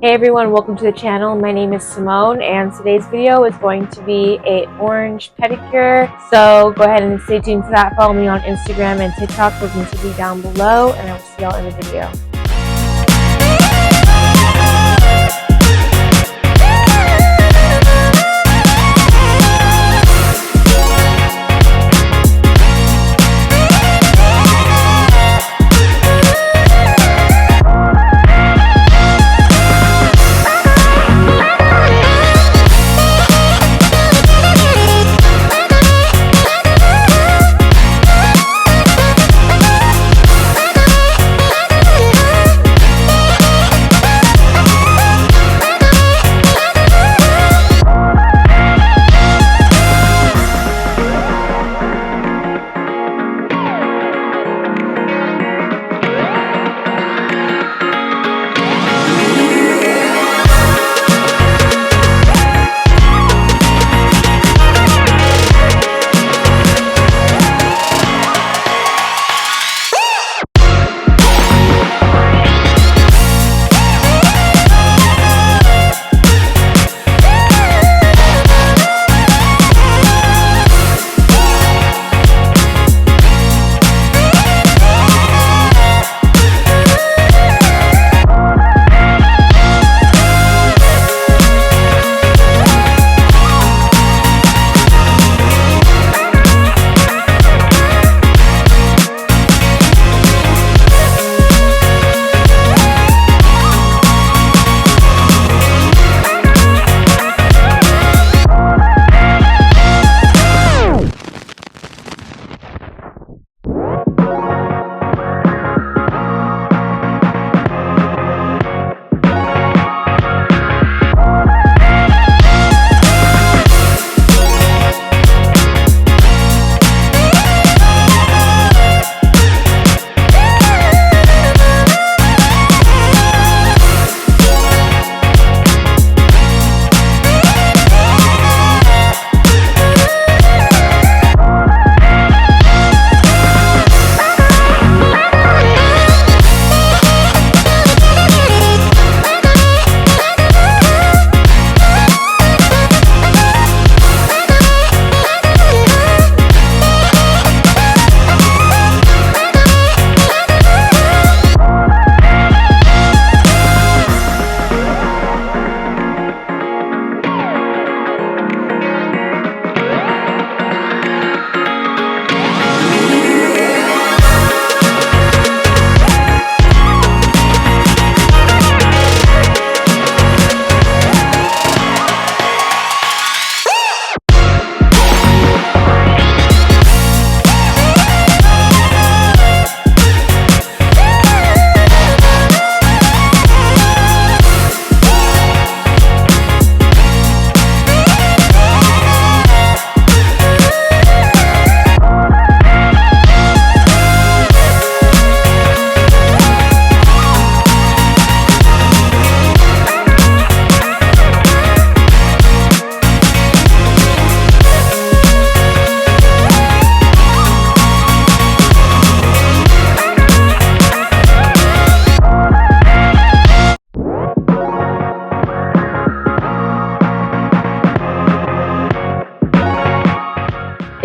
Hey everyone, welcome to the channel. My name is Sy'Monne and today's video is going to be a orange pedicure. So go ahead and stay tuned for that. Follow me on Instagram and TikTok. Those links will be down below and I will see y'all in the video.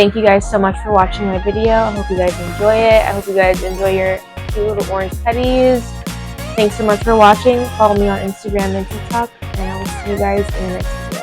Thank you guys so much for watching my video. I hope you guys enjoy it. I hope you guys enjoy your cute little orange petties. Thanks so much for watching. Follow me on Instagram and TikTok, and I will see you guys in the next video.